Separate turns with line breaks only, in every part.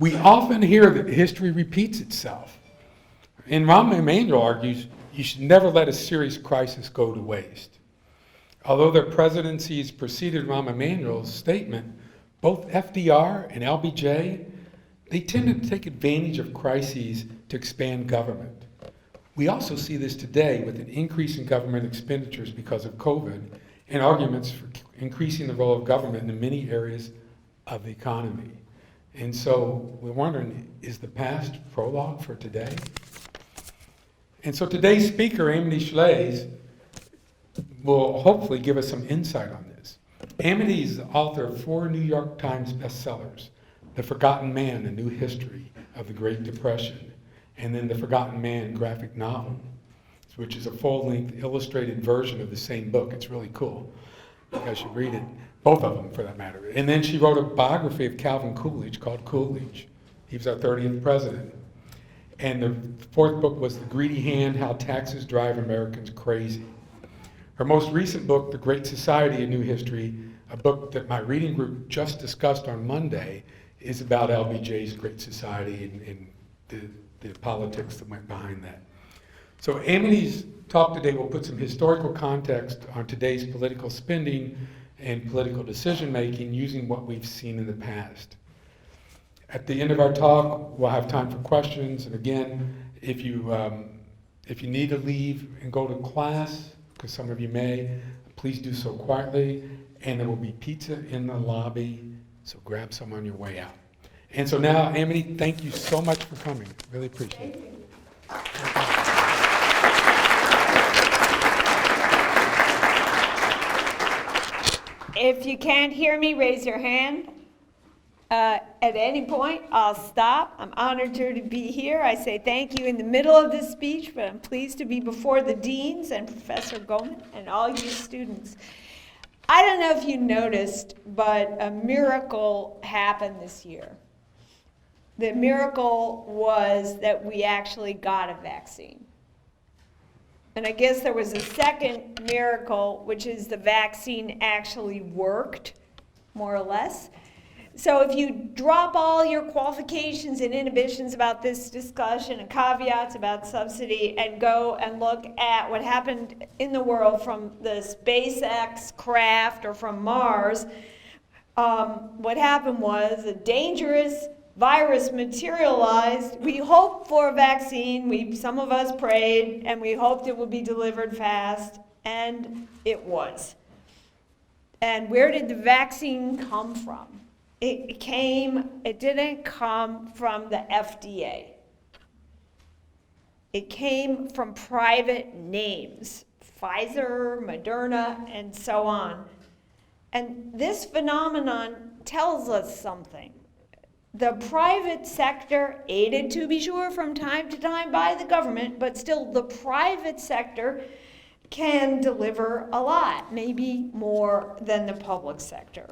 We often hear that history repeats itself. And Rahm Emanuel argues you should never let a serious crisis go to waste. Although their presidencies preceded Rahm Emanuel's statement, both FDR and LBJ, they tended to take advantage of crises to expand government. We also see this today with an increase in government expenditures because of COVID and arguments for increasing the role of government in many areas of the economy. And so we're wondering, is the past prologue for today? And so today's speaker, Amity Shlaes, will hopefully give us some insight on this. Amity is the author of 4 New York Times bestsellers, The Forgotten Man, A New History of the Great Depression, and then The Forgotten Man graphic novel, which is a full-length illustrated version of the same book. It's really cool. You guys should read it, both of them for that matter. And then she wrote a biography of Calvin Coolidge called Coolidge. He was our 30th president. And the 4th book was The Greedy Hand, How Taxes Drive Americans Crazy. Her most recent book, The Great Society, A New History, a book that my reading group just discussed on Monday, is about LBJ's Great Society and the politics that went behind that. So Amity's talk today will put some historical context on today's political spending and political decision making using what we've seen in the past. At the end of our talk, we'll have time for questions. And again, if you need to leave and go to class, because some of you may, please do so quietly. And there will be pizza in the lobby, so grab some on your way out. And so now, Amity, thank you so much for coming. Really appreciate it.
If you can't hear me, raise your hand. At any point, I'll stop. I'm honored to be here. I say thank you in the middle of this speech, but I'm pleased to be before the deans and Professor Goldman and all you students. I don't know if you noticed, but a miracle happened this year. The miracle was that we actually got a vaccine. And I guess there was a second miracle, which is the vaccine actually worked, more or less. So if you drop all your qualifications and inhibitions about this discussion and caveats about subsidy and go and look at what happened in the world from the SpaceX craft or from Mars, what happened was a dangerous virus materialized. We hoped for a vaccine. Some of us prayed, and we hoped it would be delivered fast, and it was. And where did the vaccine come from? It didn't come from the FDA. It came from private names, Pfizer, Moderna, and so on. And this phenomenon tells us something. The private sector, aided to be sure from time to time by the government, but still the private sector can deliver a lot, maybe more than the public sector.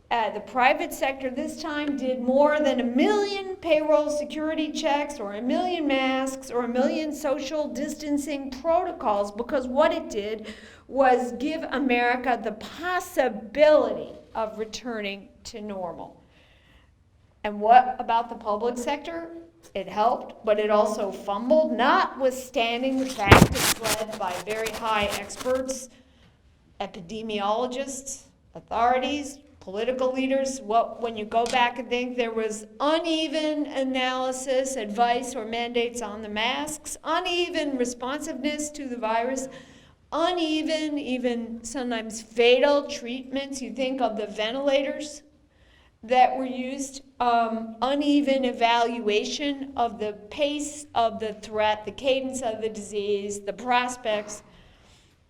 The private sector this time did more than 1 million payroll security checks or 1 million masks or 1 million social distancing protocols, because what it did was give America the possibility of returning to normal. And what about the public sector? It helped, but it also fumbled, notwithstanding the fact it's led by very high experts, epidemiologists, authorities, political leaders. When you go back and think, there was uneven analysis, advice, or mandates on the masks, uneven responsiveness to the virus, uneven, even sometimes fatal treatments. You think of the ventilators that were used, uneven evaluation of the pace of the threat, the cadence of the disease, the prospects.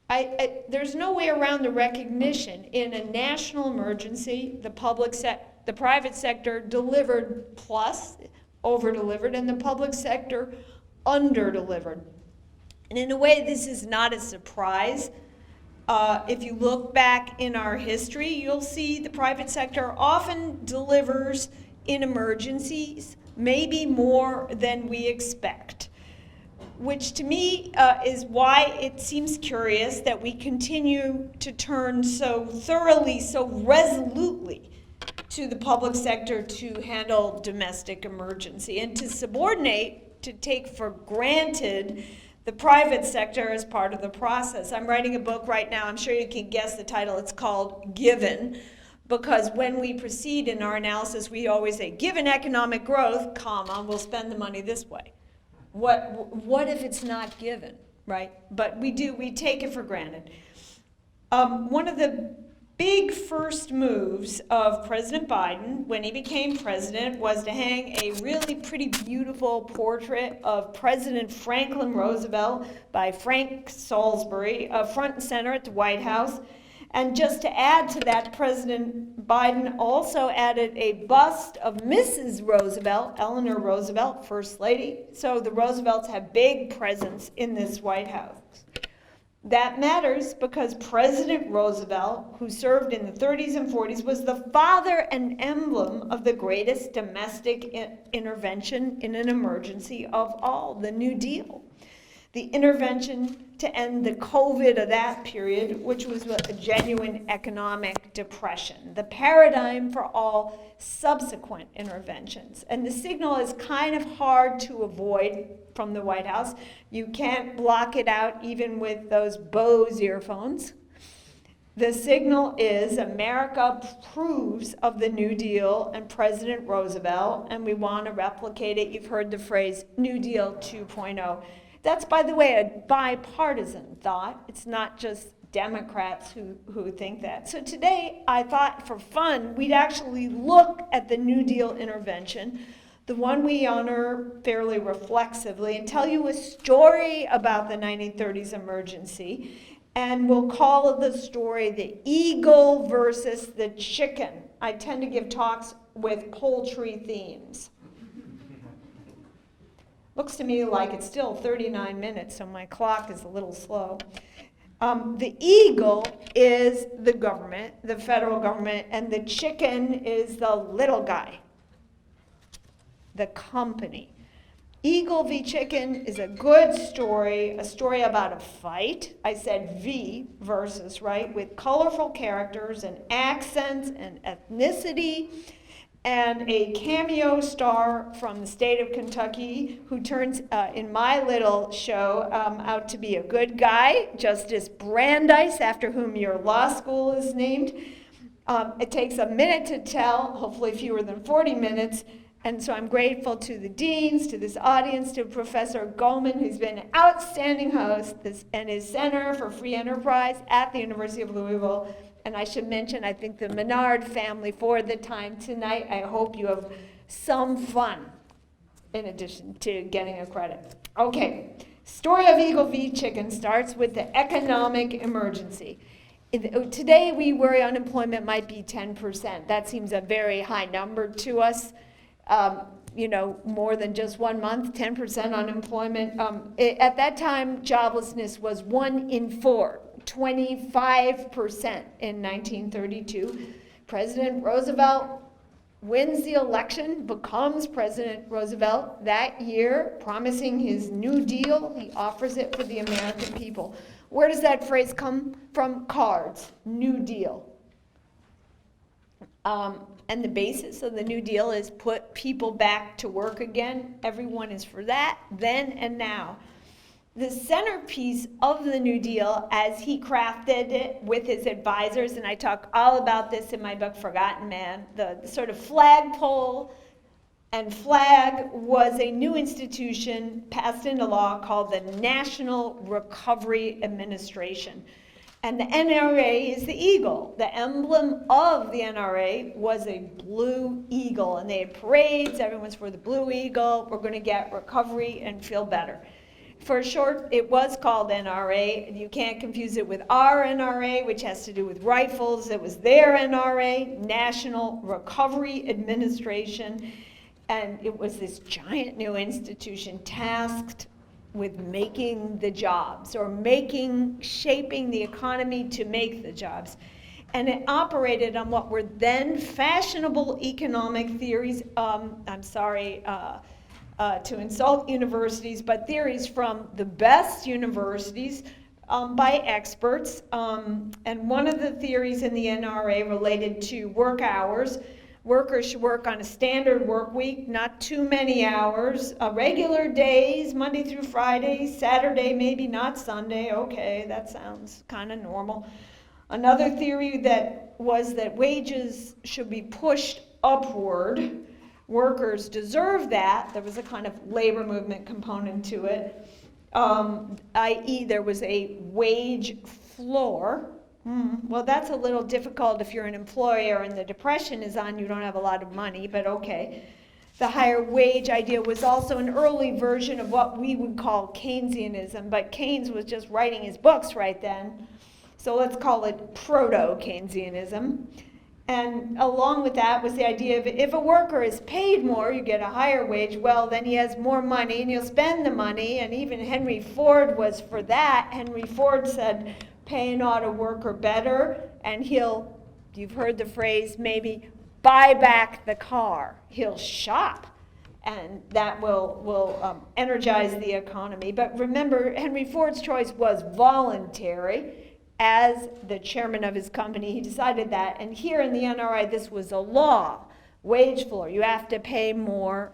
There's no way around the recognition. In a national emergency, the private sector delivered plus, over-delivered, and the public sector under-delivered. And in a way, this is not a surprise. If you look back in our history, you'll see the private sector often delivers in emergencies, maybe more than we expect, which to me is why it seems curious that we continue to turn so thoroughly, so resolutely to the public sector to handle domestic emergency and to subordinate, to take for granted the private sector as part of the process. I'm writing a book right now, I'm sure you can guess the title, it's called Given, because when we proceed in our analysis, we always say, given economic growth, comma, we'll spend the money this way. What if it's not given, right? But we take it for granted. One of the big first moves of President Biden when he became president was to hang a really pretty beautiful portrait of President Franklin Roosevelt by Frank Salisbury, front and center at the White House. And just to add to that, President Biden also added a bust of Mrs. Roosevelt, Eleanor Roosevelt, First Lady. So the Roosevelts have big presence in this White House. That matters because President Roosevelt, who served in the 30s and 40s, was the father and emblem of the greatest domestic intervention in an emergency of all, the New Deal. The intervention to end the COVID of that period, which was a genuine economic depression, the paradigm for all subsequent interventions. And the signal is kind of hard to avoid from the White House. You can't block it out even with those Bose earphones. The signal is America approves of the New Deal and President Roosevelt, and we want to replicate it. You've heard the phrase New Deal 2.0. That's, by the way, a bipartisan thought. It's not just Democrats who think that. So today, I thought for fun, we'd actually look at the New Deal intervention, the one we honor fairly reflexively, and tell you a story about the 1930s emergency. And we'll call the story the eagle versus the chicken. I tend to give talks with poultry themes. Looks to me like it's still 39 minutes, so my clock is a little slow. The eagle is the government, the federal government, and the chicken is the little guy, the company. Eagle v. Chicken is a good story, a story about a fight. I said V versus, right, with colorful characters and accents and ethnicity, and a cameo star from the state of Kentucky who turns, in my little show, out to be a good guy, Justice Brandeis, after whom your law school is named. It takes a minute to tell, hopefully fewer than 40 minutes, and so I'm grateful to the deans, to this audience, to Professor Goldman, who's been an outstanding host, and his Center for Free Enterprise at the University of Louisville. And I should mention, I think the Menard family for the time tonight. I hope you have some fun in addition to getting a credit. Okay, story of Eagle v. Chicken starts with the economic emergency. Today we worry unemployment might be 10%. That seems a very high number to us. More than just 1 month, 10% unemployment. At that time, joblessness was 1 in 4. 25% in 1932. President Roosevelt wins the election, becomes President Roosevelt that year, promising his New Deal. He offers it for the American people. Where does that phrase come from? Cards, New Deal. And the basis of the New Deal is put people back to work again. Everyone is for that, then and now. The centerpiece of the New Deal, as he crafted it with his advisors, and I talk all about this in my book, Forgotten Man, the sort of flagpole and flag was a new institution passed into law called the National Recovery Administration. And the NRA is the eagle. The emblem of the NRA was a blue eagle, and they had parades, everyone's for the blue eagle, we're gonna get recovery and feel better. For short, it was called NRA. You can't confuse it with our NRA, which has to do with rifles. It was their NRA, National Recovery Administration, and it was this giant new institution tasked with making the jobs, or shaping the economy to make the jobs. And it operated on what were then fashionable economic theories. To insult universities, but theories from the best universities by experts. And one of the theories in the NRA related to work hours. Workers should work on a standard work week, not too many hours, regular days, Monday through Friday, Saturday, maybe not Sunday. Okay, that sounds kind of normal. Another theory that was that wages should be pushed upward. Workers deserve that. There was a kind of labor movement component to it, i.e. there was a wage floor. Well, that's a little difficult if you're an employer and the depression is on, you don't have a lot of money, but okay. The higher wage idea was also an early version of what we would call Keynesianism, but Keynes was just writing his books right then. So let's call it proto-Keynesianism. And along with that was the idea of if a worker is paid more, you get a higher wage, well, then he has more money and he'll spend the money. And even Henry Ford was for that. Henry Ford said, pay an auto worker better, and he'll, you've heard the phrase, maybe buy back the car. He'll shop, and that will energize the economy. But remember, Henry Ford's choice was voluntary. As the chairman of his company, he decided that. And here in the NRA, this was a law, wage floor. You have to pay more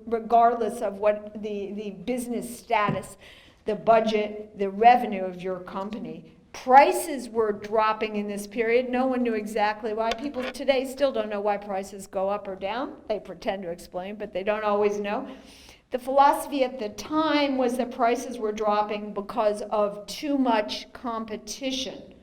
regardless of what the business status, the budget, the revenue of your company. Prices were dropping in this period. No one knew exactly why. People today still don't know why prices go up or down. They pretend to explain, but they don't always know. The philosophy at the time was that prices were dropping because of too much competition.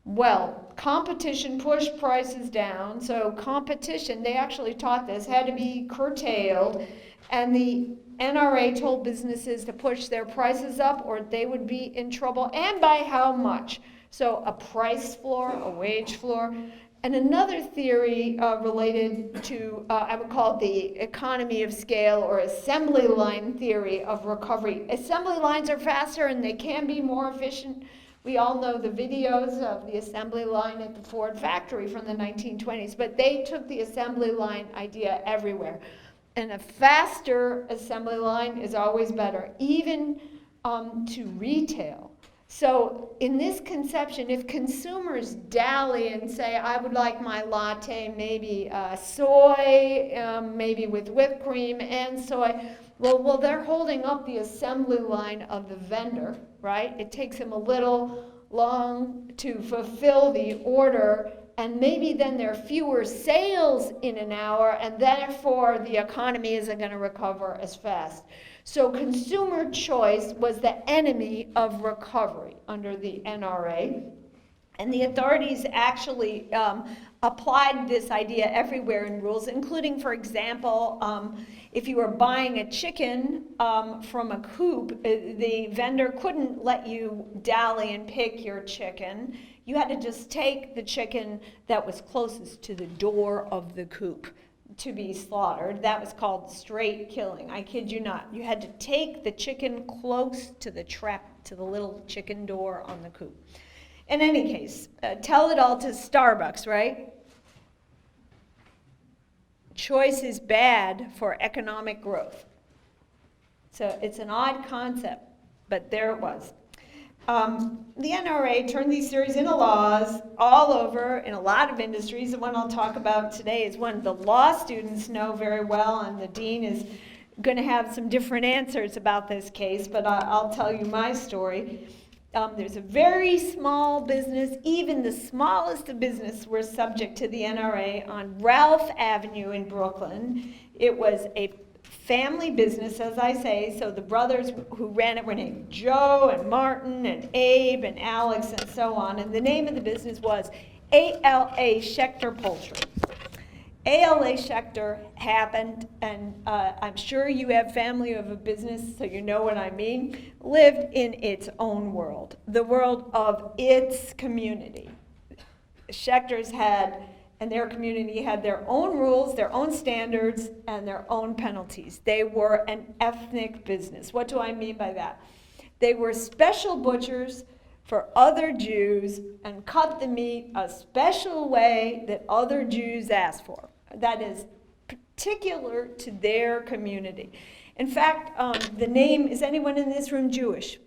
Well, competition pushed prices down, so competition, they actually taught this, had to be curtailed, and the NRA told businesses to push their prices up or they would be in trouble, and by how much. So a price floor, a wage floor. And another theory related to, I would call it the economy of scale or assembly line theory of recovery. Assembly lines are faster and they can be more efficient. We all know the videos of the assembly line at the Ford factory from the 1920s, but they took the assembly line idea everywhere. And a faster assembly line is always better, even to retail. So in this conception, if consumers dally and say, I would like my latte maybe soy, maybe with whipped cream and soy, well, they're holding up the assembly line of the vendor, right? It takes him a little long to fulfill the order, and maybe then there are fewer sales in an hour, and therefore the economy isn't going to recover as fast. So consumer choice was the enemy of recovery under the NRA. And the authorities actually applied this idea everywhere in rules, including, for example, if you were buying a chicken from a coop, the vendor couldn't let you dally and pick your chicken. You had to just take the chicken that was closest to the door of the coop to be slaughtered. That was called straight killing. I kid you not. You had to take the chicken close to the trap, to the little chicken door on the coop. In any case, tell it all to Starbucks, right? Choice is bad for economic growth. So it's an odd concept, but there it was. The NRA turned these series into laws all over in a lot of industries. The one I'll talk about today is one the law students know very well, and the dean is going to have some different answers about this case, but I'll tell you my story. There's a very small business, even the smallest of business were subject to the NRA on Ralph Avenue in Brooklyn. It was a family business, as I say, so the brothers who ran it were named Joe and Martin and Abe and Alex and so on, and the name of the business was A.L.A. Schechter Poultry. A.L.A. Schechter happened, and I'm sure you have family of a business, so you know what I mean, lived in its own world, the world of its community. Schechters had, and their community had their own rules, their own standards, and their own penalties. They were an ethnic business. What do I mean by that? They were special butchers for other Jews and cut the meat a special way that other Jews asked for. That is particular to their community. In fact, the name, is anyone in this room Jewish?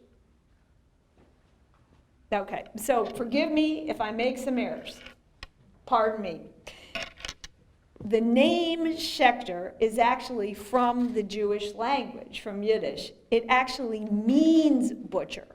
Okay, so forgive me if I make some errors. Pardon me. The name Schechter is actually from the Jewish language, from Yiddish. It actually means butcher.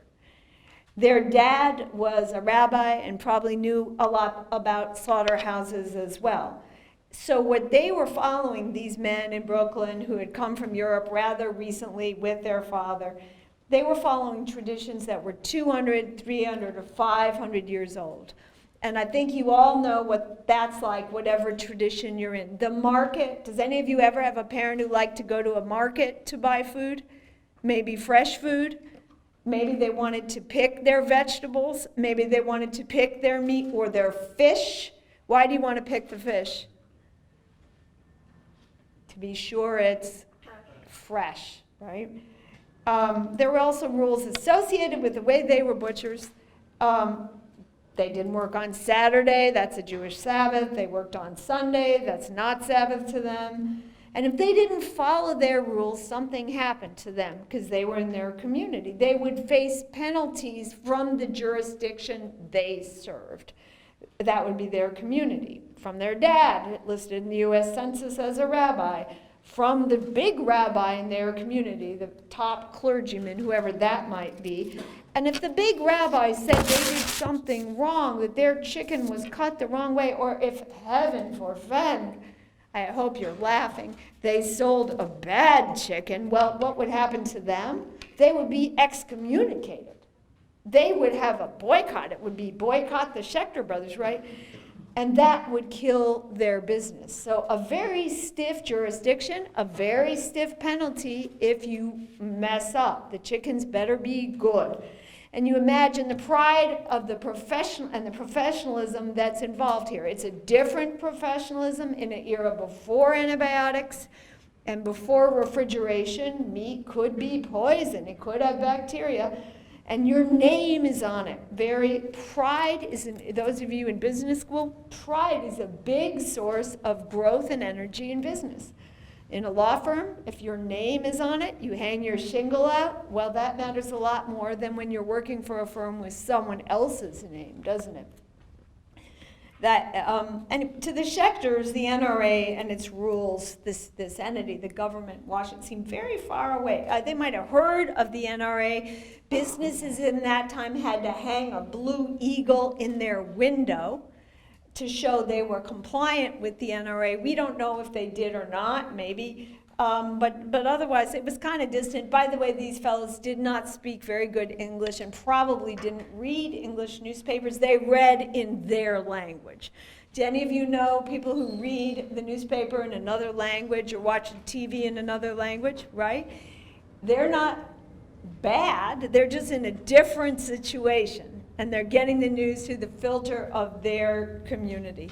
Their dad was a rabbi and probably knew a lot about slaughterhouses as well. So what they were following, these men in Brooklyn who had come from Europe rather recently with their father, they were following traditions that were 200, 300, or 500 years old. And I think you all know what that's like, whatever tradition you're in. The market, does any of you ever have a parent who liked to go to a market to buy food? Maybe fresh food? Maybe they wanted to pick their vegetables. Maybe they wanted to pick their meat or their fish. Why do you want to pick the fish? To be sure it's fresh, right? There were also rules associated with the way they were butchers. They didn't work on Saturday, that's a Jewish Sabbath. They worked on Sunday, that's not Sabbath to them. And if they didn't follow their rules, something happened to them because they were in their community. They would face penalties from the jurisdiction they served. That would be their community. From their dad, listed in the US Census as a rabbi. From the big rabbi in their community, the top clergyman, whoever that might be. And if the big rabbi said they did something wrong, that their chicken was cut the wrong way, or if, heaven forfend, I hope you're laughing, they sold a bad chicken, well, what would happen to them? They would be excommunicated. They would have a boycott. It would be boycott the Schechter brothers, right? And that would kill their business. So a very stiff jurisdiction, a very stiff penalty if you mess up. The chickens better be good. And you imagine the pride of the profession and the professionalism that's involved here. It's a different professionalism in an era before antibiotics and before refrigeration. Meat could be poison. It could have bacteria. And your name is on it. Pride is, those of you in business school, pride is a big source of growth and energy in business. In a law firm, if your name is on it, you hang your shingle out, well, that matters a lot more than when you're working for a firm with someone else's name, doesn't it? And to the Schechters, the NRA and its rules, this entity, the government, Washington, seem very far away. They might have heard of the NRA. Businesses in that time had to hang a blue eagle in their window to show they were compliant with the NRA. We don't know if they did or not, maybe. But otherwise, it was kind of distant. By the way, these fellows did not speak very good English and probably didn't read English newspapers. They read in their language. Do any of you know people who read the newspaper in another language or watch TV in another language, right? They're not bad. They're just in a different situation. And they're getting the news through the filter of their community.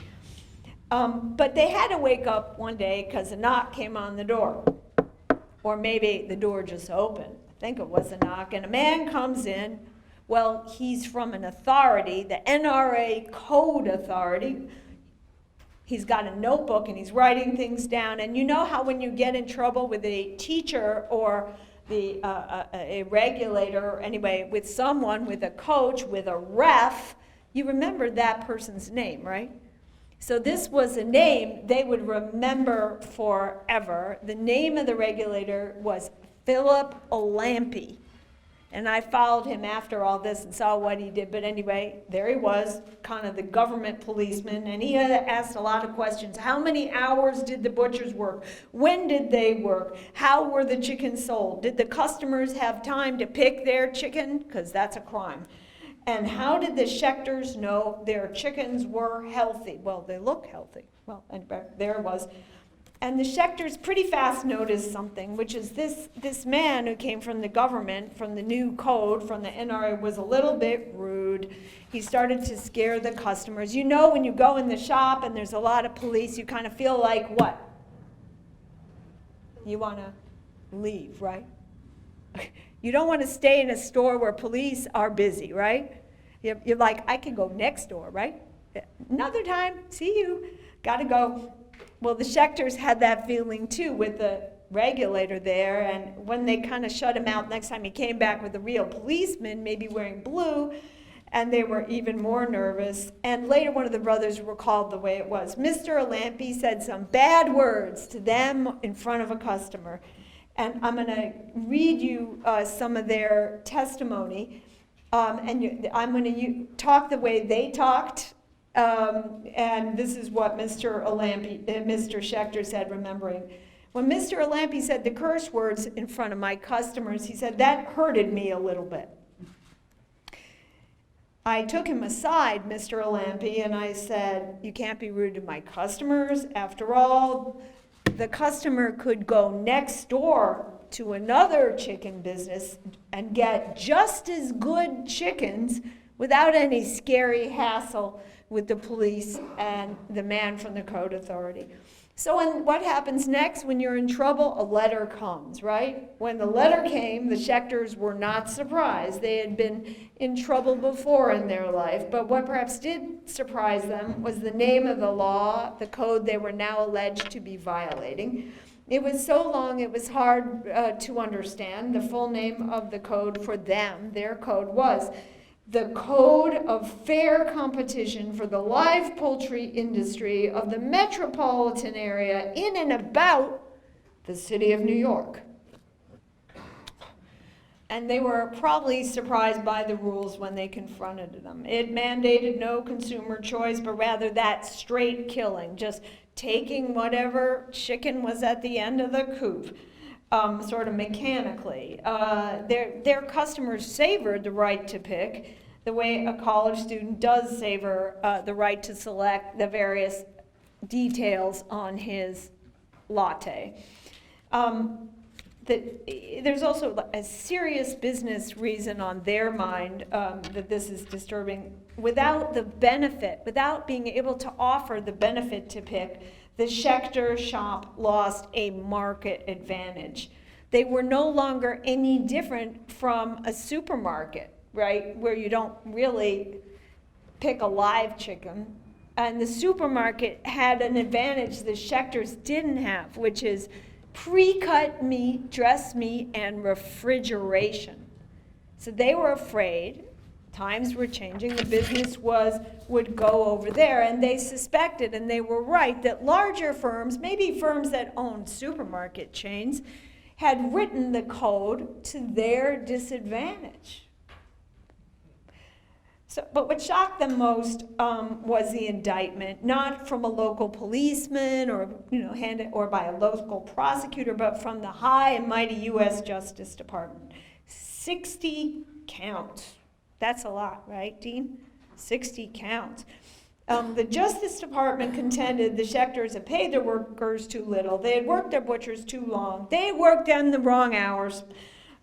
But they had to wake up one day because a knock came on the door. Or maybe the door just opened. I think it was a knock. And a man comes in. Well, he's from an authority, the NRA Code Authority. He's got a notebook and he's writing things down. And you know how when you get in trouble with a teacher or a regulator, or anyway, with someone, with a coach, with a ref, you remember that person's name, right? So this was a name they would remember forever. The name of the regulator was Philip Olampi. And I followed him after all this and saw what he did. But anyway, there he was, kind of the government policeman. And he asked a lot of questions. How many hours did the butchers work? When did they work? How were the chickens sold? Did the customers have time to pick their chicken? Because that's a crime. And how did the Schechters know their chickens were healthy? Well, they look healthy. Well, and there it was. And the Schechters pretty fast noticed something, which is this man who came from the government, from the new code, from the NRA, was a little bit rude. He started to scare the customers. You know, when you go in the shop and there's a lot of police, you kind of feel like what? You want to leave, right? You don't want to stay in a store where police are busy, right? You're like, I can go next door, right? Another time, see you, got to go. Well, the Schechters had that feeling too with the regulator there, and when they kind of shut him out, next time he came back with a real policeman, maybe wearing blue, And they were even more nervous. And later one of the brothers recalled the way it was. Mr. Alampy said some bad words to them in front of a customer. And I'm going to read you some of their testimony. I'm going to talk the way they talked. And this is what Mr. Schechter said, remembering. When Mr. Alampy said the curse words in front of my customers, he said, that hurted me a little bit. I took him aside, Mr. Alampy, and I said, you can't be rude to my customers. After all, the customer could go next door to another chicken business and get just as good chickens without any scary hassle with the police and the man from the code authority. So what happens next when you're in trouble? A letter comes, right? When the letter came, the Schechters were not surprised. They had been in trouble before in their life, but what perhaps did surprise them was the name of the law, the code they were now alleged to be violating. It was so long it was hard to understand. The full name of the code for them, their code, was the Code of Fair Competition for the Live Poultry Industry of the Metropolitan Area in and about the city of New York. And they were probably surprised by the rules when they confronted them. It mandated no consumer choice, but rather that straight killing, just taking whatever chicken was at the end of the coop. Sort of mechanically. Their customers savored the right to pick, the way a college student does savor the right to select the various details on his latte. There's also a serious business reason on their mind that this is disturbing. Without the benefit, without being able to offer the benefit to pick, the Schechter shop lost a market advantage. They were no longer any different from a supermarket, right, where you don't really pick a live chicken. And the supermarket had an advantage the Schechters didn't have, which is pre-cut meat, dressed meat, and refrigeration. So they were afraid. Times were changing, the business would go over there, and they suspected, and they were right, that larger firms, maybe firms that owned supermarket chains, had written the code to their disadvantage. But what shocked them most was the indictment, not from a local policeman or or by a local prosecutor, but from the high and mighty U.S. Justice Department. 60 counts. That's a lot, right, Dean? 60 counts. The Justice Department contended the Schechters had paid their workers too little. They had worked their butchers too long. They had worked them the wrong hours.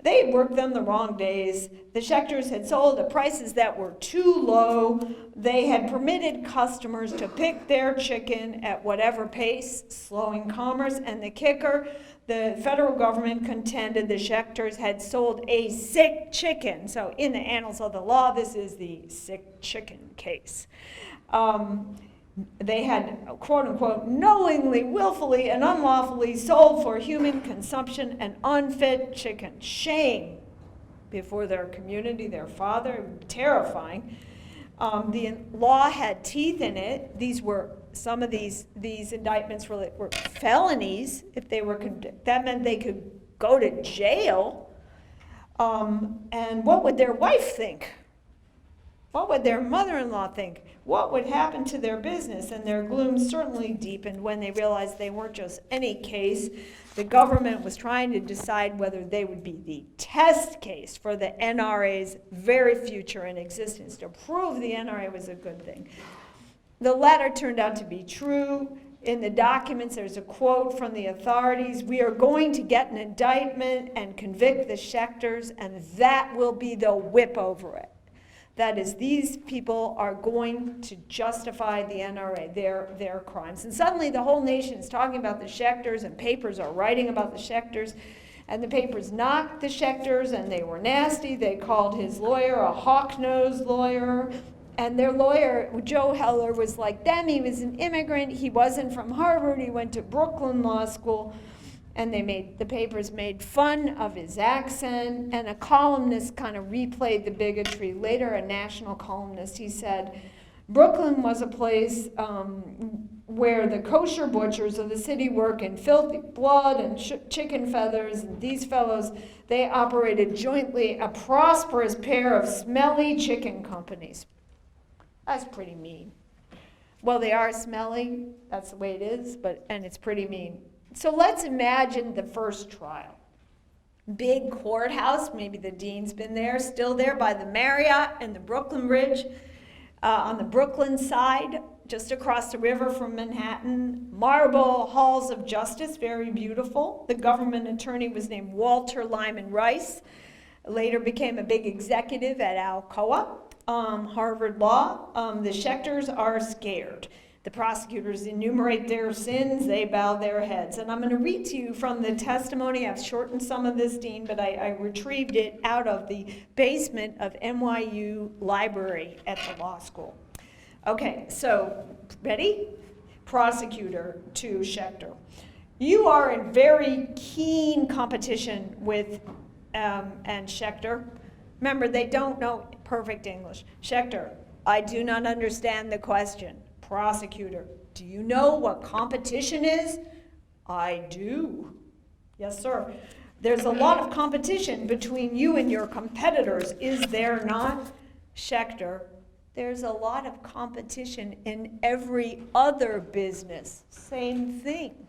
They had worked them the wrong days. The Schechters had sold at prices that were too low. They had permitted customers to pick their chicken at whatever pace, slowing commerce. And the kicker, the federal government contended the Schechters had sold a sick chicken. So in the annals of the law, this is the sick chicken case. They had, quote unquote, knowingly, willfully, and unlawfully sold for human consumption an unfit chicken. Shame before their community, their father, terrifying. The law had teeth in it. Some of these indictments were felonies. If they were convicted, that meant they could go to jail. And what would their wife think? What would their mother-in-law think? What would happen to their business? And their gloom certainly deepened when they realized they weren't just any case. The government was trying to decide whether they would be the test case for the NRA's very future in existence, to prove the NRA was a good thing. The latter turned out to be true. In the documents, there's a quote from the authorities: "We are going to get an indictment and convict the Schechters, and that will be the whip over it." That is, these people are going to justify the NRA, their crimes. And suddenly the whole nation is talking about the Schechters, and papers are writing about the Schechters. And the papers knocked the Schechters, and they were nasty. They called his lawyer a hawk-nosed lawyer. And their lawyer, Joe Heller, was like them. He was an immigrant. He wasn't from Harvard. He went to Brooklyn Law School. And the papers made fun of his accent, and a columnist kind of replayed the bigotry. Later, a national columnist, he said, Brooklyn was a place where the kosher butchers of the city work in filthy blood and chicken feathers, and these fellows, they operated jointly a prosperous pair of smelly chicken companies. That's pretty mean. Well, they are smelly, that's the way it is, and it's pretty mean. So let's imagine the first trial. Big courthouse, maybe the dean's been there, still there by the Marriott and the Brooklyn Bridge, on the Brooklyn side, just across the river from Manhattan. Marble halls of justice, very beautiful. The government attorney was named Walter Lyman Rice, later became a big executive at Alcoa, Harvard Law. The Schechters are scared. The prosecutors enumerate their sins, they bow their heads. And I'm going to read to you from the testimony. I've shortened some of this, Dean, but I retrieved it out of the basement of NYU library at the law school. Okay, so, ready? Prosecutor to Schechter. You are in very keen competition with and Schechter. Remember, they don't know perfect English. Schechter, I do not understand the question. Prosecutor, do you know what competition is? I do. Yes, sir. There's a lot of competition between you and your competitors, is there not? Schechter, there's a lot of competition in every other business. Same thing.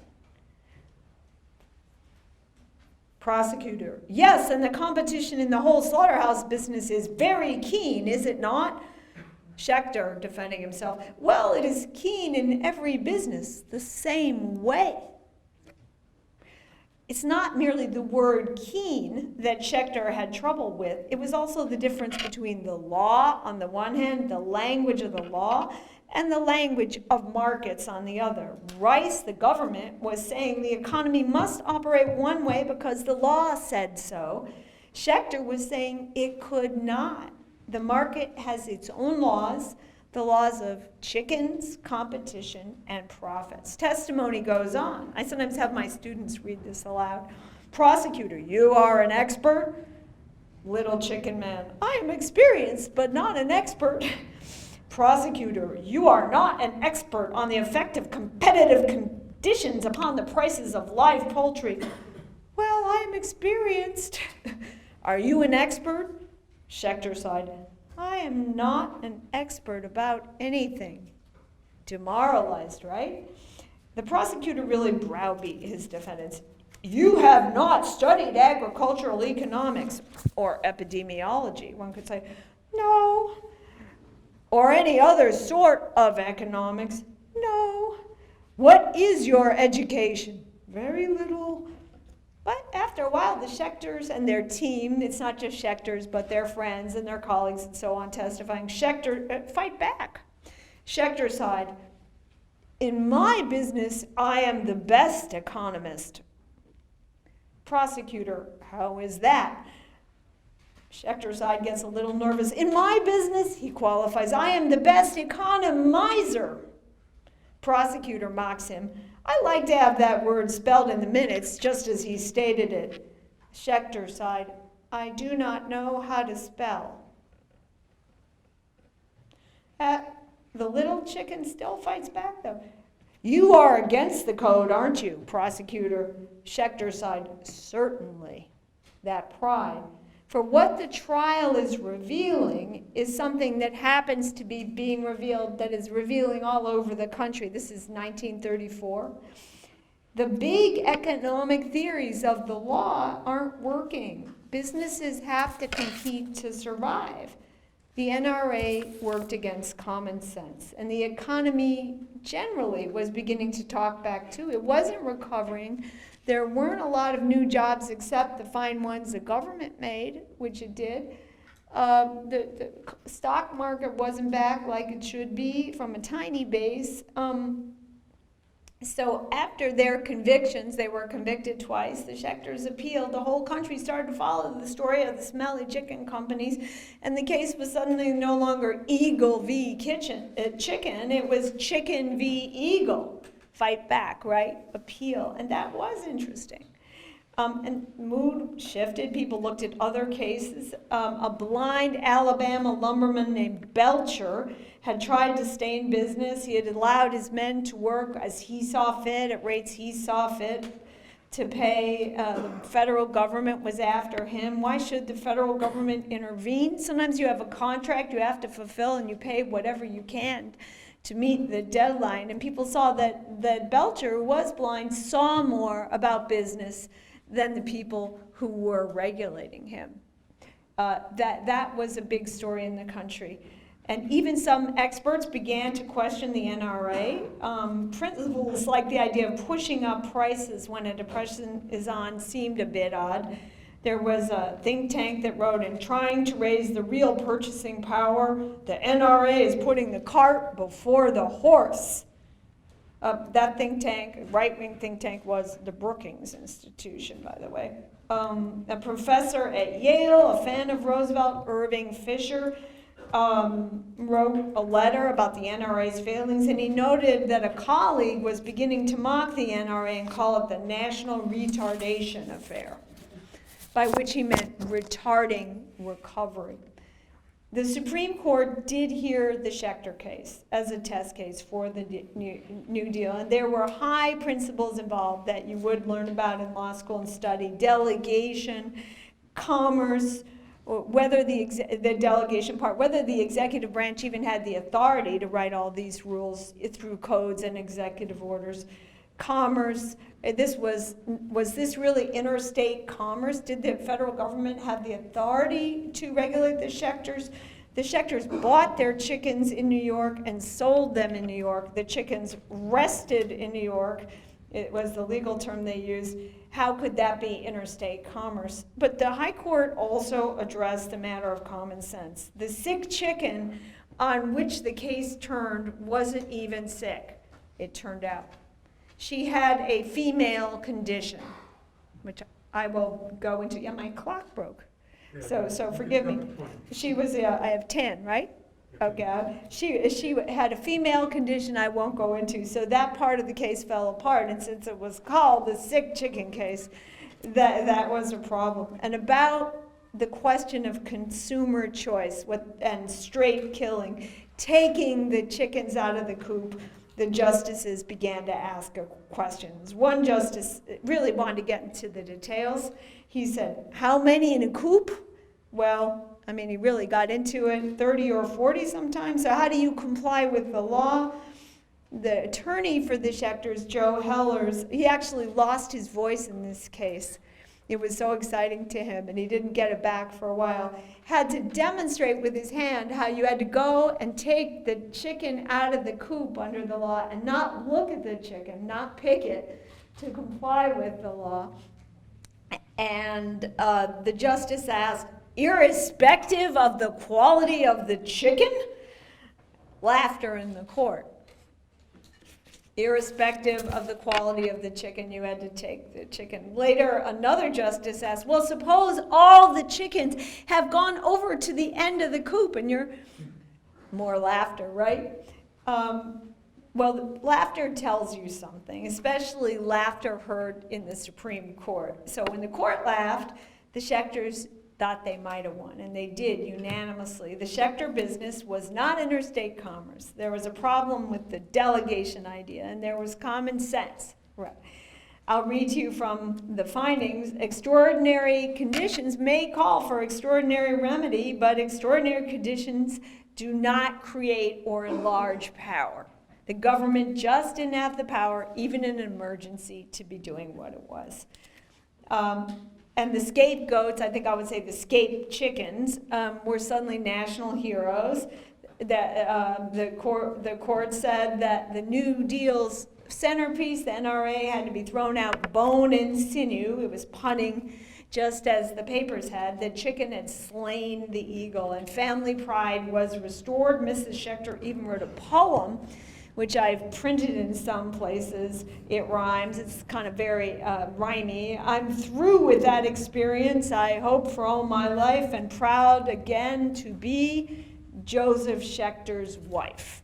Prosecutor, yes, and the competition in the whole slaughterhouse business is very keen, is it not? Schechter, defending himself, well, it is keen in every business the same way. It's not merely the word keen that Schechter had trouble with. It was also the difference between the law on the one hand, the language of the law, and the language of markets on the other. Rice, the government, was saying the economy must operate one way because the law said so. Schechter was saying it could not. The market has its own laws, the laws of chickens, competition, and profits. Testimony goes on. I sometimes have my students read this aloud. Prosecutor, you are an expert? Little chicken man, I am experienced, but not an expert. Prosecutor, you are not an expert on the effect of competitive conditions upon the prices of live poultry. Well, I am experienced. Are you an expert? Schechter sighed, I am not an expert about anything. Demoralized, right? The prosecutor really browbeat his defendants. You have not studied agricultural economics or epidemiology. One could say, no. Or any other sort of economics. No. What is your education? Very little. But after a while, the Schechters and their team, it's not just Schechters, but their friends and their colleagues and so on testifying, fight back. Schechter sighed, in my business, I am the best economist. Prosecutor, how is that? Schechter's side gets a little nervous. In my business, he qualifies, I am the best economizer. Prosecutor mocks him. I like to have that word spelled in the minutes, just as he stated it. Schechter sighed, I do not know how to spell. The little chicken still fights back, though. You are against the code, aren't you, prosecutor? Schechter sighed, certainly. That pride. For what the trial is revealing is something that happens to be being revealed, that is revealing all over the country. This is 1934. The big economic theories of the law aren't working. Businesses have to compete to survive. The NRA worked against common sense, and the economy generally was beginning to talk back too. It wasn't recovering. There weren't a lot of new jobs except the fine ones the government made, which it did. The stock market wasn't back like it should be from a tiny base. So after their convictions, they were convicted twice, the Schechters appealed, the whole country started to follow the story of the smelly chicken companies, and the case was suddenly no longer Eagle v. chicken, it was chicken v. Eagle. Fight back, right? Appeal, and that was interesting. And mood shifted. People looked at other cases. A blind Alabama lumberman named Belcher had tried to stay in business. He had allowed his men to work as he saw fit, at rates he saw fit to pay. The federal government was after him. Why should the federal government intervene? Sometimes you have a contract you have to fulfill and you pay whatever you can to meet the deadline. And people saw that Belcher, who was blind, saw more about business than the people who were regulating him. That was a big story in the country. And even some experts began to question the NRA. Principles like the idea of pushing up prices when a depression is on seemed a bit odd. There was a think tank that wrote, in trying to raise the real purchasing power, the NRA is putting the cart before the horse. That think tank, right-wing think tank, was the Brookings Institution, by the way. A professor at Yale, a fan of Roosevelt, Irving Fisher, wrote a letter about the NRA's failings, and he noted that a colleague was beginning to mock the NRA and call it the National Retardation Affair, by which he meant retarding recovery. The Supreme Court did hear the Schechter case as a test case for the New Deal, and there were high principles involved that you would learn about in law school and study: delegation, commerce, whether the delegation part, whether the executive branch even had the authority to write all these rules through codes and executive orders. Commerce, was this really interstate commerce? Did the federal government have the authority to regulate the Schechters? The Schechters bought their chickens in New York and sold them in New York. The chickens rested in New York. It was the legal term they used. How could that be interstate commerce? But the High Court also addressed the matter of common sense. The sick chicken on which the case turned wasn't even sick, it turned out. She had a female condition, which I will go into. Yeah, my clock broke. So forgive me. She was, I have 10, right? Okay. She had a female condition I won't go into, so that part of the case fell apart. And since it was called the sick chicken case, that was a problem. And about the question of consumer choice and straight killing, taking the chickens out of the coop, the justices began to ask questions. One justice really wanted to get into the details. He said, how many in a coop? Well, I mean, he really got into it, 30 or 40 sometimes. So how do you comply with the law? The attorney for the Schechters, Joe Hellers, he actually lost his voice in this case. It was so exciting to him, and he didn't get it back for a while. Had to demonstrate with his hand how you had to go and take the chicken out of the coop under the law and not look at the chicken, not pick it, to comply with the law. And the justice asked, irrespective of the quality of the chicken? Laughter in the court. Irrespective of the quality of the chicken, you had to take the chicken. Later, another justice asked, well, suppose all the chickens have gone over to the end of the coop, and you're more laughter, right? Well, laughter tells you something, especially laughter heard in the Supreme Court. So when the court laughed, the Schechters thought they might have won, and they did unanimously. The Schechter business was not interstate commerce. There was a problem with the delegation idea, and there was common sense. Right. I'll read to you from the findings. Extraordinary conditions may call for extraordinary remedy, but extraordinary conditions do not create or enlarge power. The government just didn't have the power, even in an emergency, to be doing what it was. And the scapegoats, I think I would say the scape chickens, were suddenly national heroes. That the court said that the New Deal's centerpiece, the NRA, had to be thrown out bone and sinew. It was punning, just as the papers had. The chicken had slain the eagle, and family pride was restored. Mrs. Schechter even wrote a poem, which I've printed in some places. It rhymes. It's kind of very rhymey. I'm through with that experience, I hope, for all my life, and proud again to be Joseph Schechter's wife.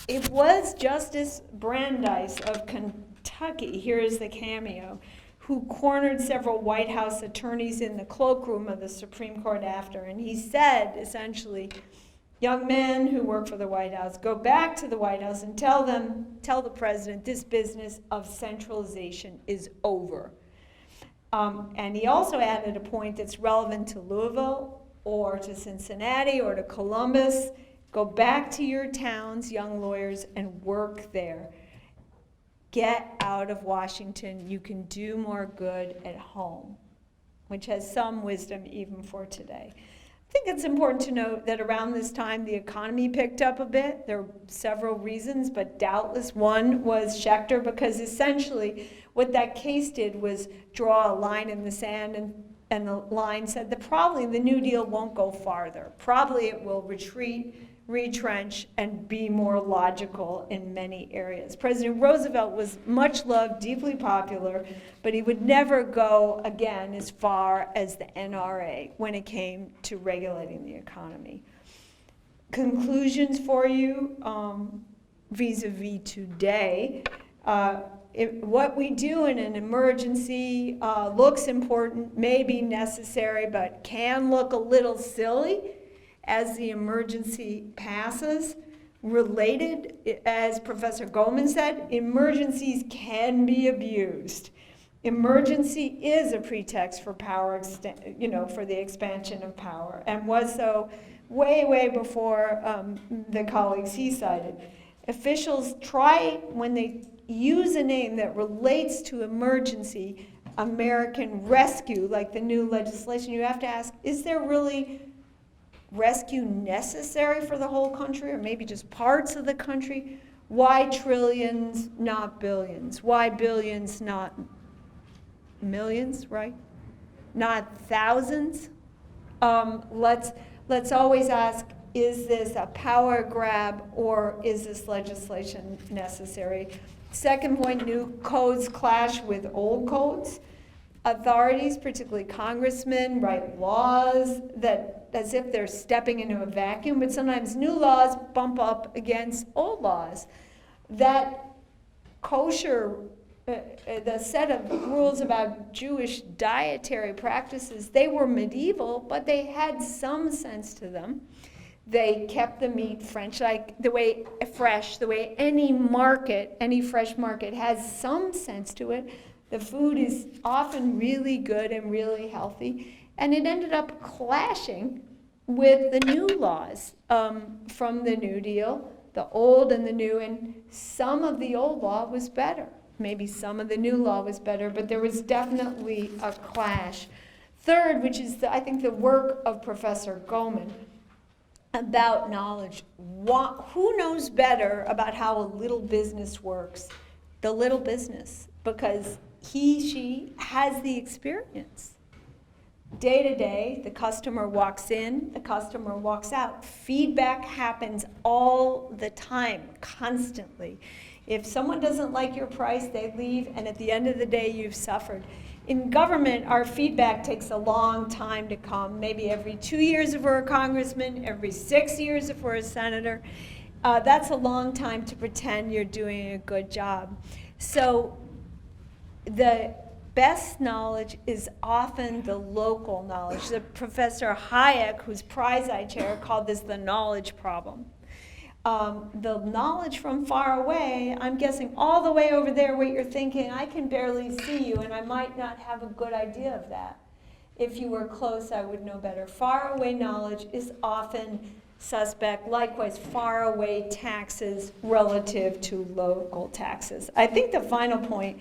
It was Justice Brandeis of Kentucky Kentucky, here is the cameo, who cornered several White House attorneys in the cloakroom of the Supreme Court after. And he said, essentially, young men who work for the White House, go back to the White House and tell the president this business of centralization is over. And he also added a point that's relevant to Louisville or to Cincinnati or to Columbus. Go back to your towns, young lawyers, and work there. Get out of Washington. You can do more good at home, which has some wisdom even for today. I think it's important to note that around this time the economy picked up a bit. There are several reasons, but doubtless one was Schechter, because essentially what that case did was draw a line in the sand, and the line said that probably the New Deal won't go farther. Probably it will retreat, retrench, and be more logical in many areas. President Roosevelt was much loved, deeply popular, but he would never go again as far as the NRA when it came to regulating the economy. Conclusions for you vis-a-vis today. What we do in an emergency looks important, may be necessary, but can look a little silly as the emergency passes. Related, as Professor Goldman said, emergencies can be abused. Emergency is a pretext for power, for the expansion of power, and was so way, way before the colleagues he cited. Officials try, when they use a name that relates to emergency, American rescue, like the new legislation, you have to ask, is there really rescue necessary for the whole country, or maybe just parts of the country? Why trillions, not billions? Why billions, not millions, right? Not thousands? Let's always ask, is this a power grab, or is this legislation necessary? Second point, new codes clash with old codes. Authorities, particularly congressmen, write laws that as if they're stepping into a vacuum, but sometimes new laws bump up against old laws. That kosher, the set of rules about Jewish dietary practices, they were medieval, but they had some sense to them. They kept the meat fresh, the way any fresh market has some sense to it. The food is often really good and really healthy, and it ended up clashing with the new laws from the New Deal, the old and the new, and some of the old law was better. Maybe some of the new law was better, but there was definitely a clash. Third, which is, I think, the work of Professor Goldman, about knowledge. Who knows better about how a little business works? The little business, because she has the experience. Day to day, the customer walks in, the customer walks out. Feedback happens all the time, constantly. If someone doesn't like your price, they leave, and at the end of the day, you've suffered. In government, our feedback takes a long time to come, maybe every 2 years if we're a congressman, every 6 years if we're a senator. That's a long time to pretend you're doing a good job. So the best knowledge is often the local knowledge. The Professor Hayek, who's prize I chair, called this the knowledge problem. The knowledge from far away, I'm guessing all the way over there what you're thinking, I can barely see you and I might not have a good idea of that. If you were close, I would know better. Far away knowledge is often suspect. Likewise, far away taxes relative to local taxes. I think the final point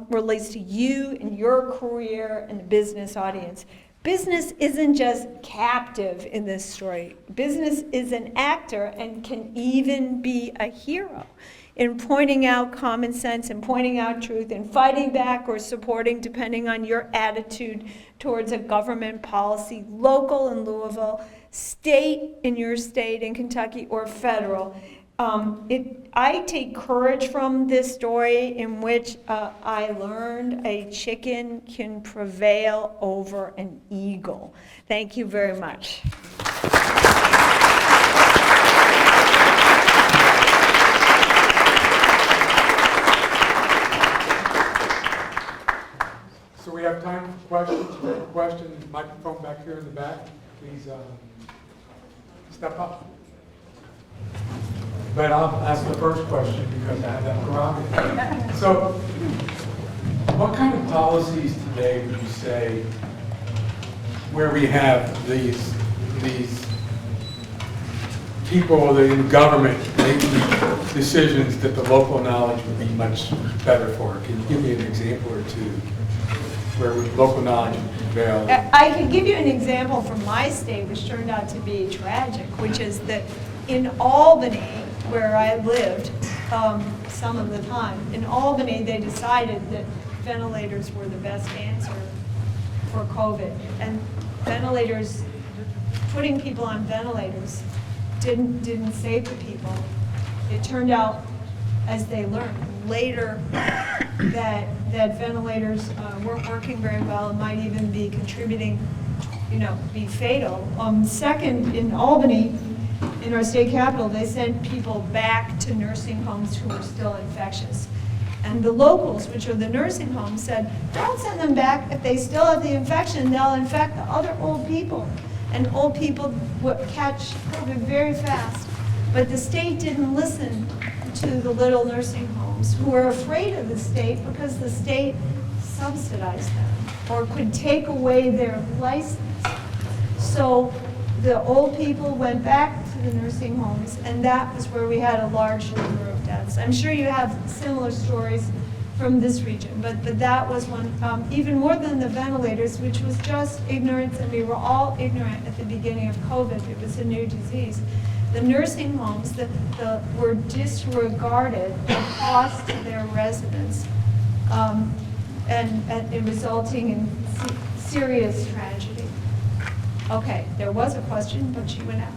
relates to you and your career and the business audience. Business isn't just captive in this story. Business is an actor and can even be a hero in pointing out common sense and pointing out truth and fighting back or supporting, depending on your attitude towards a government policy, local in Louisville, state in your state in Kentucky, or federal. I take courage from this story in which I learned a chicken can prevail over an eagle. Thank you very much.
question, microphone back here in the back, please step up. But I'll ask the first question because I have that prerogative. So, what kind of policies today would you say where we have these people in government making decisions that the local knowledge would be much better for? Can you give me an example or two where local knowledge would prevail?
I can give you an example from my state, which turned out to be tragic, which is that in Albany, where I lived some of the time, in Albany they decided that ventilators were the best answer for COVID. And ventilators, putting people on ventilators didn't save the people. It turned out, as they learned later, that ventilators weren't working very well and might even be contributing, be fatal. Second, in Albany, in our state capital, they sent people back to nursing homes who were still infectious. And the locals, which are the nursing homes, said, don't send them back. If they still have the infection, they'll infect the other old people. And old people would catch COVID very fast. But the state didn't listen to the little nursing homes who were afraid of the state because the state subsidized them or could take away their license. So the old people went back to the nursing homes, and that was where we had a large number of deaths. I'm sure you have similar stories from this region, but that was one, even more than the ventilators, which was just ignorance, and we were all ignorant at the beginning of COVID. It was a new disease. The nursing homes that were disregarded the cost to their residents, and resulting in serious tragedy. Okay, there was a question, but she went out.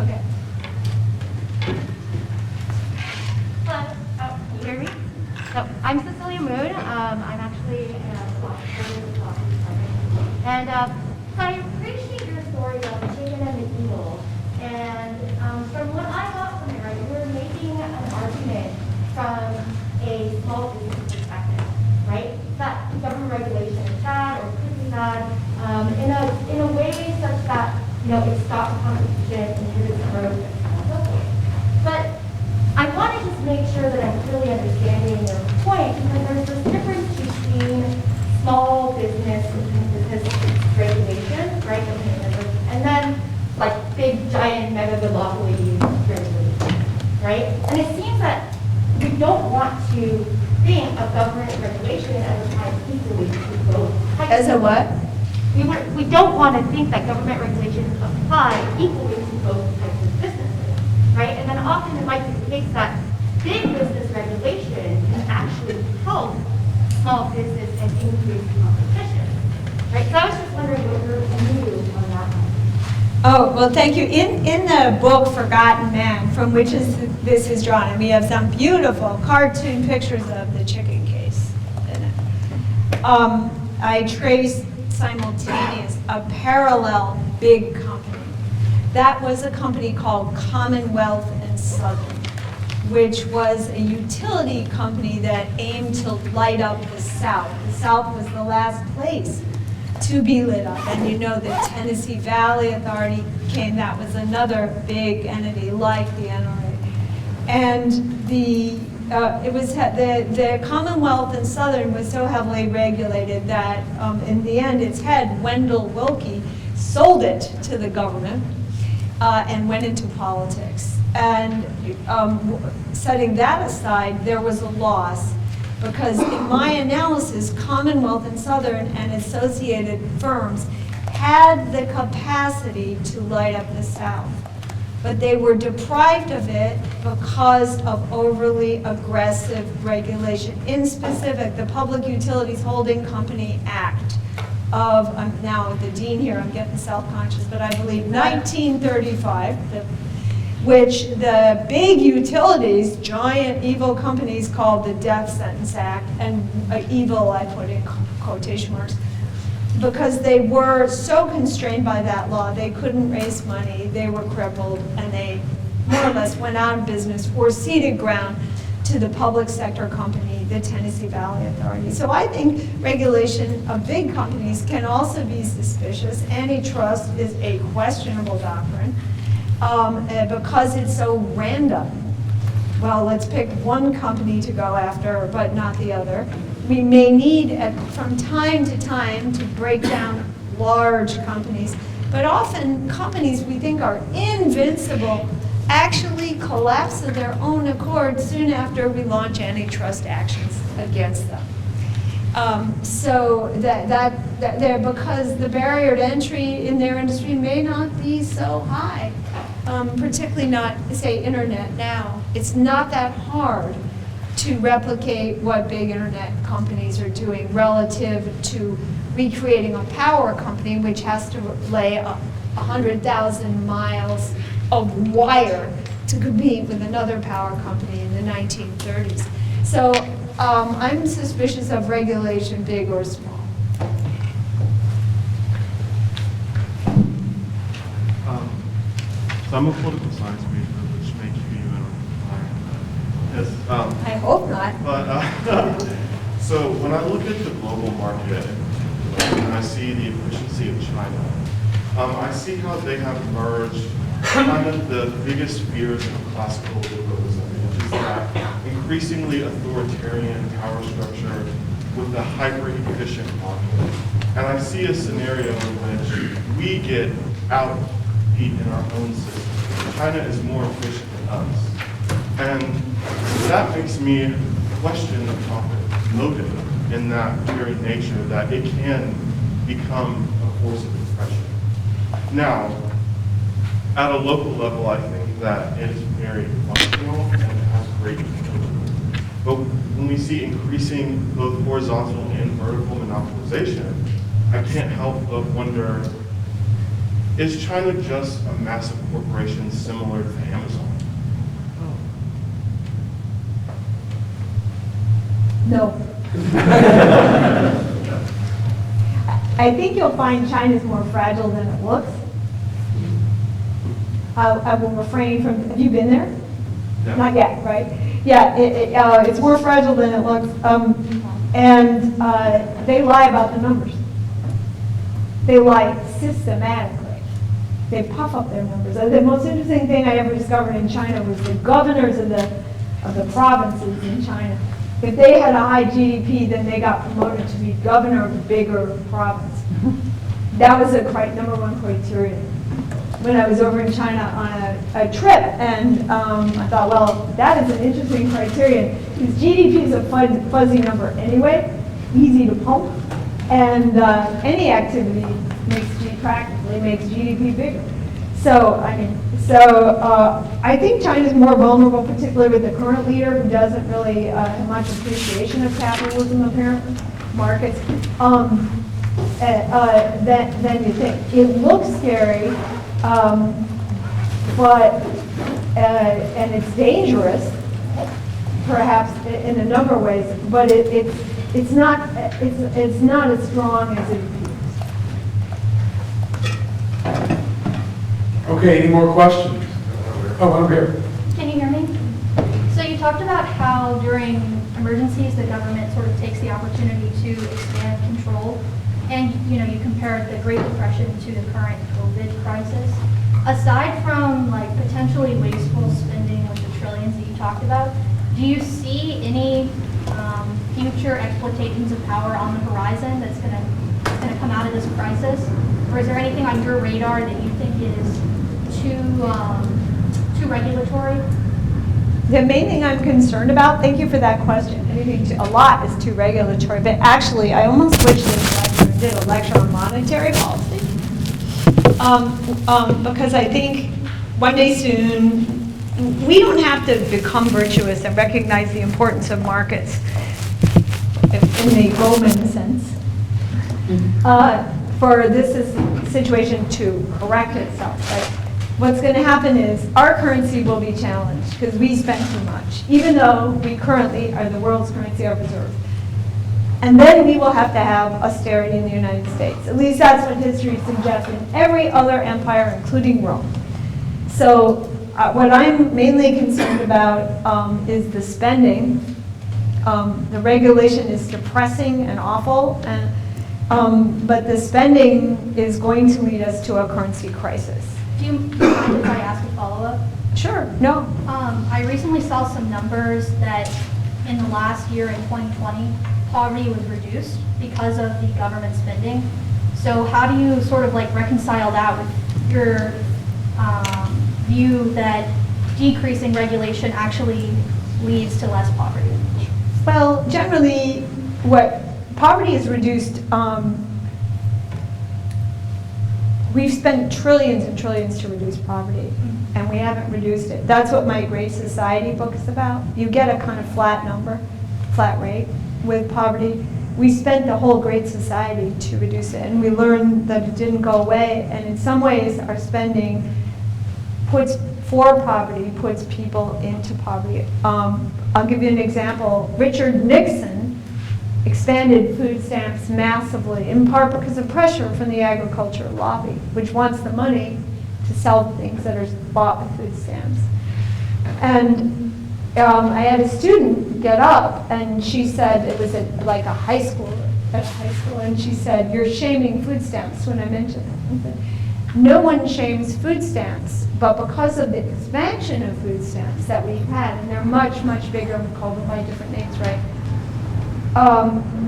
Okay.
Hello, can you hear me? So, I'm Cecilia Moon. I'm actually a philosopher in the philosophy department. And so I appreciate your story about the chicken and the eagle. And from what I got from it, right, you're making an argument from a small business perspective, right? That government regulation is bad or could be bad in a way such that, it stops competition, inhibits growth, and so forth. But I want to just make sure that I'm clearly understanding your point, because there's this difference between small business and business regulation, right? And then like big giant mega monopoly regulation, right? And it seems that we don't want to think of government regulation as applied equally to both.
As a what?
We don't want to think that government regulations apply equally to both types of businesses, right? And then often it might be the case that big business regulation can actually help small business and increase competition, right? So I was just wondering what your view on that one.
Oh, well, thank you. In the book Forgotten Man, from which this is drawn, and we have some beautiful cartoon pictures of the chicken case in it. I trace simultaneous, a parallel big company. That was a company called Commonwealth and Southern, which was a utility company that aimed to light up the South. The South was the last place to be lit up. And the Tennessee Valley Authority came, that was another big entity like the NRA. And the Commonwealth and Southern was so heavily regulated that in the end its head, Wendell Willkie, sold it to the government and went into politics. And setting that aside, there was a loss. Because in my analysis, Commonwealth and Southern and associated firms had the capacity to light up the South. But they were deprived of it because of overly aggressive regulation. In specific, the Public Utilities Holding Company Act of, I'm now the dean here, I'm getting self-conscious, but I believe 1935, which the big utilities, giant evil companies called the Death Sentence Act, and evil I put in quotation marks, because they were so constrained by that law, they couldn't raise money, they were crippled, and they more or less went out of business or ceded ground to the public sector company, the Tennessee Valley Authority. So I think regulation of big companies can also be suspicious. Antitrust is a questionable doctrine because it's so random. Well, let's pick one company to go after, but not the other. We may need, from time to break down large companies, but often companies we think are invincible actually collapse of their own accord soon after we launch antitrust actions against them. So because the barrier to entry in their industry may not be so high, particularly not, say, internet now. It's not that hard to replicate what big internet companies are doing relative to recreating a power company which has to lay 100,000 miles of wire to compete with another power company in the 1930s. So I'm suspicious of regulation, big or small.
So I'm a political science major, which makes you even yes.
I hope not.
But so when I look at the global market and I see the efficiency of China, I see how they have merged kind of the biggest fears of classical liberalism, which is that increasingly authoritarian power structure with the hyper-efficient market. And I see a scenario in which we get outbeat in our own system. China is more efficient than us. And that makes me question the profit motive in that very nature, that it can become a force of oppression. Now, at a local level, I think that it is very functional and it has great utility. But when we see increasing both horizontal and vertical monopolization, I can't help but wonder, is China just a massive corporation similar to Amazon?
No. I think you'll find China's more fragile than it looks. I will refrain from, have you been there?
No.
Not yet, right? Yeah, it's more fragile than it looks. And they lie about the numbers. They lie systematically. They puff up their numbers. The most interesting thing I ever discovered in China was the governors of the provinces in China. If they had a high GDP, then they got promoted to be governor of a bigger province. That was a number one criterion. When I was over in China on a trip, and I thought, well, that is an interesting criterion, because GDP is a fuzzy number anyway, easy to pump, and any activity practically makes GDP bigger. So I think China's more vulnerable, particularly with the current leader who doesn't really have much appreciation of capitalism, apparently, markets, than you think. It looks scary, but and it's dangerous, perhaps in a number of ways, but it's not as strong as it appears.
Okay, any more questions? Oh, over here.
Can you hear me? So you talked about how during emergencies the government sort of takes the opportunity to expand control, and you compared the Great Depression to the current COVID crisis. Aside from like potentially wasteful spending with the trillions that you talked about, do you see any future exploitations of power on the horizon that's going to come out of this crisis, or is there anything on your radar that you think is too regulatory?
The main thing I'm concerned about, thank you for that question, a lot is too regulatory, but actually I almost switched this lecture and did a lecture on monetary policy. Because I think one day soon, we don't have to become virtuous and recognize the importance of markets in the Goldman sense for this situation to correct itself. Right? What's going to happen is our currency will be challenged because we spend too much, even though we currently are the world's currency of reserve. And then we will have to have austerity in the United States. At least that's what history suggests in every other empire, including Rome. So what I'm mainly concerned about is the spending. The regulation is depressing and awful, but the spending is going to lead us to a currency crisis.
Do you mind if I ask a follow-up?
Sure, no.
I recently saw some numbers that in the last year, in 2020, poverty was reduced because of the government spending. So how do you sort of like reconcile that with your view that decreasing regulation actually leads to less poverty?
Well, generally, what poverty is reduced, we've spent trillions and trillions to reduce poverty, and we haven't reduced it. That's what my Great Society book is about. You get a kind of flat number, flat rate with poverty. We spent the whole Great Society to reduce it, and we learned that it didn't go away, and in some ways our spending puts people into poverty. I'll give you an example. Richard Nixon expanded food stamps massively, in part because of pressure from the agriculture lobby, which wants the money to sell things that are bought with food stamps. And I had a student get up, and she said, it was at like a high school, and she said, "You're shaming food stamps," when I mentioned it. I said, no one shames food stamps, but because of the expansion of food stamps that we've had, and they're much, much bigger, we call them by different names, right?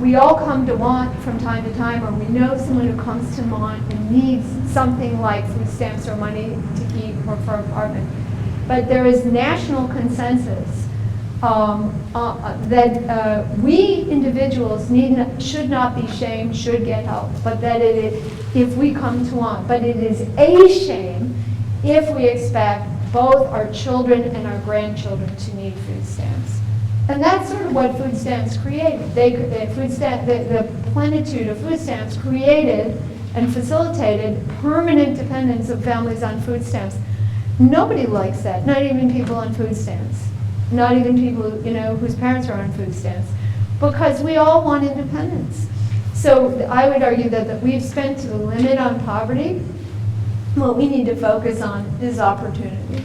We all come to want from time to time, or we know someone who comes to want and needs something like food stamps or money to eat or for an apartment. But there is national consensus that we individuals should not be shamed, should get help, but that if we come to want. But it is a shame if we expect both our children and our grandchildren to need food stamps. And that's sort of what food stamps created. The plenitude of food stamps created and facilitated permanent dependence of families on food stamps. Nobody likes that, not even people on food stamps. Not even people, whose parents are on food stamps, because we all want independence. So I would argue that we've spent to the limit on poverty. What we need to focus on is opportunity.